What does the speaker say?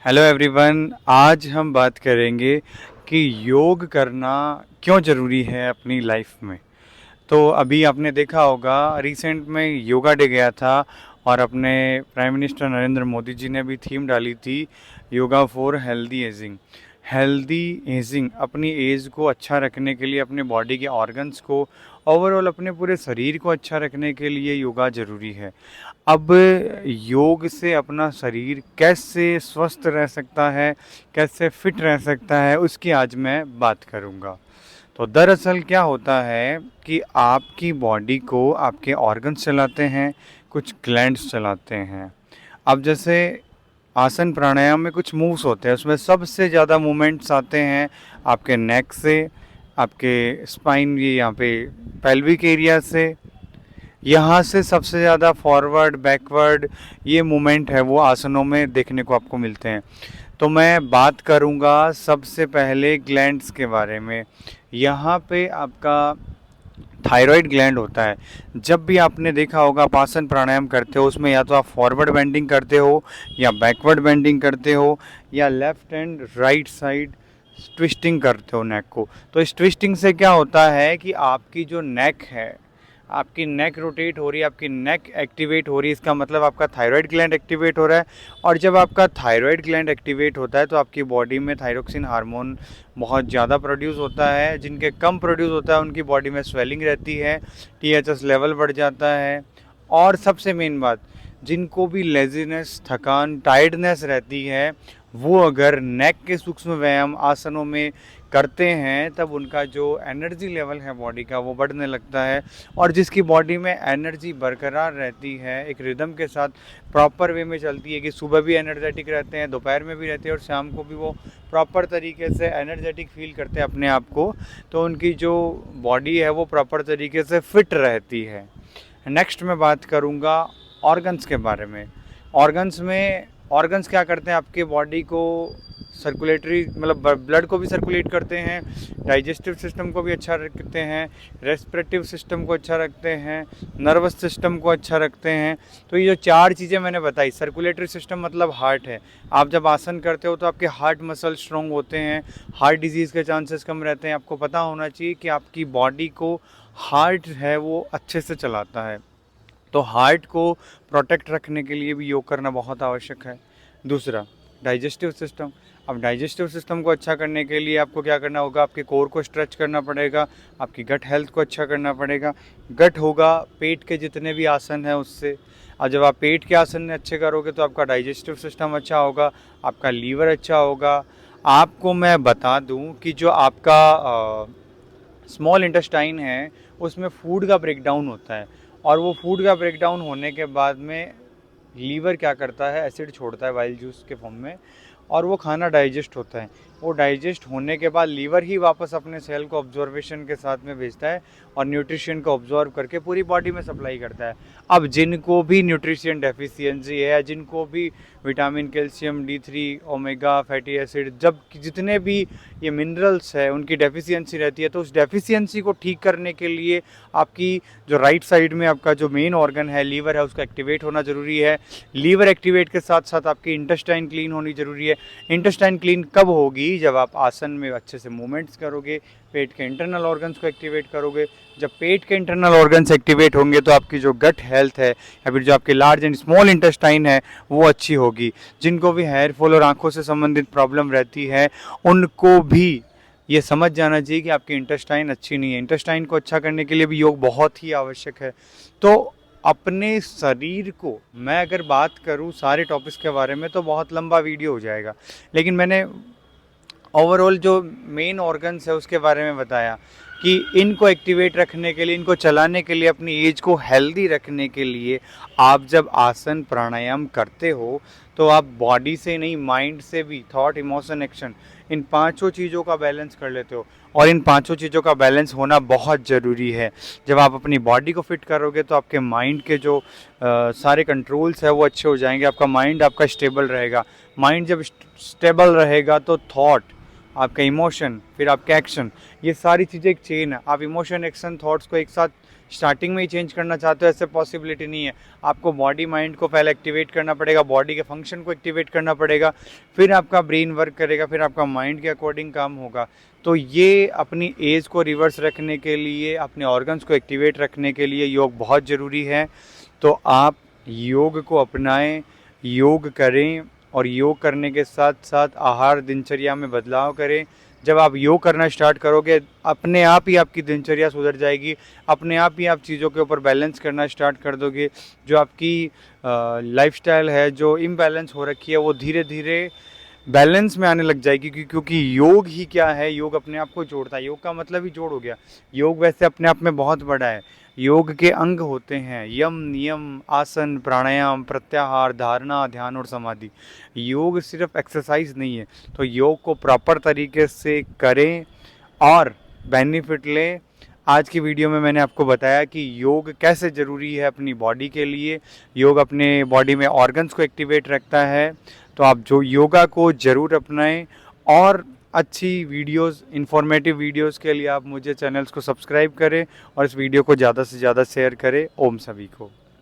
Hello everyone. आज हम बात करेंगे कि योग करना क्यों ज़रूरी है अपनी लाइफ में। तो अभी आपने देखा होगा, रिसेंट में योगा डे गया था और अपने प्राइम मिनिस्टर नरेंद्र मोदी जी ने भी थीम डाली थी, yoga for healthy ageing. Healthy ageing अपनी एज को अच्छा रखने के लिए, अपने बॉडी के ऑर्गन्स को, ओवरऑल अपने पूरे शरीर को अच्छा रखने के लिए योगा ज़रूरी है। अब योग से अपना शरीर कैसे स्वस्थ रह सकता है, कैसे फिट रह सकता है, उसकी आज मैं बात करूँगा। तो दरअसल क्या होता है कि आपकी बॉडी को आपके ऑर्गन्स चलाते हैं, कुछ ग्लैंड्स चलाते हैं। अब जैसे आसन प्राणायाम में कुछ मूव्स होते हैं, उसमें सबसे ज़्यादा मूवमेंट्स आते हैं आपके नेक से, आपके स्पाइन, ये यहाँ पे पेल्विक एरिया से। यहाँ से सबसे ज़्यादा फॉरवर्ड बैकवर्ड ये मूवमेंट है वो आसनों में देखने को आपको मिलते हैं। तो मैं बात करूँगा सबसे पहले ग्लैंड्स के बारे में। यहाँ पे आपका थायराइड ग्लैंड होता है। जब भी आपने देखा होगा आप आसन प्राणायाम करते हो, उसमें या तो आप फॉरवर्ड बेंडिंग करते हो या बैकवर्ड बेंडिंग करते हो या left and right side twisting करते हो नेक को। तो इस ट्विस्टिंग से क्या होता है कि आपकी जो नेक है, आपकी नेक रोटेट हो रही है, आपकी नेक एक्टिवेट हो रही है। इसका मतलब आपका थायराइड ग्लैंड एक्टिवेट हो रहा है। और जब आपका थायराइड ग्लैंड एक्टिवेट होता है तो आपकी बॉडी में थायरोक्सिन हार्मोन बहुत ज़्यादा प्रोड्यूस होता है। जिनके कम प्रोड्यूस होता है उनकी बॉडी में स्वेलिंग रहती है, टीएचएस लेवल बढ़ जाता है। और सबसे मेन बात, जिनको भी लेजीनेस, थकान, टायर्डनेस रहती है, वो अगर नेक के सूक्ष्म व्यायाम आसनों में करते हैं तब उनका जो एनर्जी लेवल है बॉडी का वो बढ़ने लगता है। और जिसकी बॉडी में एनर्जी बरकरार रहती है, एक रिदम के साथ प्रॉपर वे में चलती है कि सुबह भी एनर्जेटिक रहते हैं, दोपहर में भी रहते हैं और शाम को भी वो प्रॉपर तरीके से एनर्जेटिक फील करते हैं अपने आप को, तो उनकी जो बॉडी है वो प्रॉपर तरीके से फिट रहती है। नेक्स्ट मैं बात करूँगा ऑर्गन्स के बारे में। ऑर्गन्स क्या करते हैं, आपके बॉडी को सर्कुलेटरी, मतलब ब्लड को भी सर्कुलेट करते हैं, डाइजेस्टिव सिस्टम को भी अच्छा रखते हैं, रेस्पिरेटिव सिस्टम को अच्छा रखते हैं, नर्वस सिस्टम को अच्छा रखते हैं। तो ये जो चार चीज़ें मैंने बताई, सर्कुलेटरी सिस्टम मतलब हार्ट है। आप जब आसन करते हो तो आपके हार्ट मसल स्ट्रॉन्ग होते हैं, हार्ट डिजीज़ के चांसेस कम रहते हैं। आपको पता होना चाहिए कि आपकी बॉडी को हार्ट है वो अच्छे से चलाता है। तो हार्ट को प्रोटेक्ट रखने के लिए भी योग करना बहुत आवश्यक है। दूसरा, डाइजेस्टिव सिस्टम। अब डाइजेस्टिव सिस्टम को अच्छा करने के लिए आपको क्या करना होगा, आपके कोर को स्ट्रेच करना पड़ेगा, आपकी गट हेल्थ को अच्छा करना पड़ेगा। गट होगा पेट के जितने भी आसन हैं उससे। और जब आप पेट के आसन अच्छे करोगे तो आपका डाइजेस्टिव सिस्टम अच्छा होगा, आपका लीवर अच्छा होगा। आपको मैं बता दूं कि जो आपका स्मॉल इंटेस्टाइन है उसमें फूड का ब्रेकडाउन होता है, और वो फूड का ब्रेकडाउन होने के बाद में लीवर क्या करता है, एसिड छोड़ता है वाइल जूस के फॉर्म में, और वो खाना डाइजेस्ट होता है। वो डाइजेस्ट होने के बाद लीवर ही वापस अपने सेल को ऑब्जर्वेशन के साथ में भेजता है और न्यूट्रिशन को ऑब्जर्व करके पूरी बॉडी में सप्लाई करता है। अब जिनको भी न्यूट्रिशन डेफिशिएंसी है, जिनको भी vitamin, calcium, D3, omega fatty acid, जब जितने भी ये मिनरल्स है उनकी डेफिशिएंसी रहती है, तो उस डेफिशिएंसी को ठीक करने के लिए आपकी जो राइट साइड में आपका जो मेन ऑर्गन है लीवर है उसका एक्टिवेट होना ज़रूरी है। लीवर एक्टिवेट के साथ साथ आपकी इंटेस्टाइन क्लीन होनी ज़रूरी है। इंटेस्टाइन क्लीन कब होगी, जब आप आसन में अच्छे से मूवमेंट्स करोगे, पेट के इंटरनल ऑर्गन्स को एक्टिवेट करोगे। जब पेट के इंटरनल ऑर्गन्स एक्टिवेट होंगे तो आपकी जो गट हेल्थ है या फिर जो आपके लार्ज एंड स्मॉल इंटेस्टाइन है वो अच्छी होगी। जिनको भी हेयर फॉल और आंखों से संबंधित प्रॉब्लम रहती है उनको भी ये समझ जाना चाहिए कि आपकी इंटेस्टाइन अच्छी नहीं है। इंटेस्टाइन को अच्छा करने के लिए भी योग बहुत ही आवश्यक है। तो अपने शरीर को मैं अगर बात करूं सारे टॉपिक्स के बारे में तो बहुत लंबा वीडियो हो जाएगा, लेकिन मैंने ओवरऑल जो मेन ऑर्गन्स है उसके बारे में बताया कि इनको एक्टिवेट रखने के लिए, इनको चलाने के लिए, अपनी एज को हेल्दी रखने के लिए आप जब आसन प्राणायाम करते हो तो आप बॉडी से नहीं, माइंड से भी, थॉट, इमोशन, एक्शन, इन पांचों चीज़ों का बैलेंस कर लेते हो। और इन पांचों चीज़ों का बैलेंस होना बहुत ज़रूरी है। जब आप अपनी बॉडी को फिट करोगे तो आपके माइंड के जो सारे कंट्रोल्स है वो अच्छे हो जाएंगे। आपका माइंड आपका स्टेबल रहेगा। माइंड जब स्टेबल रहेगा तो थॉट, आपका इमोशन, फिर आपका एक्शन, ये सारी चीज़ें एक चेन है। आप इमोशन, एक्शन, थॉट्स को एक साथ स्टार्टिंग में ही चेंज करना चाहते हो ऐसे पॉसिबिलिटी नहीं है। आपको बॉडी माइंड को पहले एक्टिवेट करना पड़ेगा, बॉडी के फंक्शन को एक्टिवेट करना पड़ेगा, फिर आपका ब्रेन वर्क करेगा, फिर आपका माइंड के अकॉर्डिंग काम होगा। तो ये अपनी एज को रिवर्स रखने के लिए, अपने ऑर्गन्स को एक्टिवेट रखने के लिए योग बहुत ज़रूरी है। तो आप योग को अपनाएं, योग करें और योग करने के साथ साथ आहार दिनचर्या में बदलाव करें। जब आप योग करना स्टार्ट करोगे, अपने आप ही आपकी दिनचर्या सुधर जाएगी, अपने आप ही आप चीज़ों के ऊपर बैलेंस करना स्टार्ट कर दोगे। जो आपकी लाइफस्टाइल है जो इम्बैलेंस हो रखी है वो धीरे धीरे बैलेंस में आने लग जाएगी, क्योंकि योग ही क्या है, योग अपने आप को जोड़ता है। योग का मतलब ही जोड़ हो गया। योग वैसे अपने आप में बहुत बड़ा है। योग के अंग होते हैं यम, नियम, आसन, प्राणायाम, प्रत्याहार, धारणा, ध्यान और समाधि। योग सिर्फ एक्सरसाइज नहीं है। तो योग को प्रॉपर तरीके से करें और बेनिफिट लें। आज की वीडियो में मैंने आपको बताया कि योग कैसे ज़रूरी है अपनी बॉडी के लिए। योग अपने बॉडी में ऑर्गन्स को एक्टिवेट रखता है। तो आप जो योगा को ज़रूर अपनाएं और अच्छी वीडियोस, इन्फॉर्मेटिव वीडियोस के लिए आप मुझे चैनल्स को सब्सक्राइब करें और इस वीडियो को ज़्यादा से ज़्यादा शेयर करें। ओम सभी को।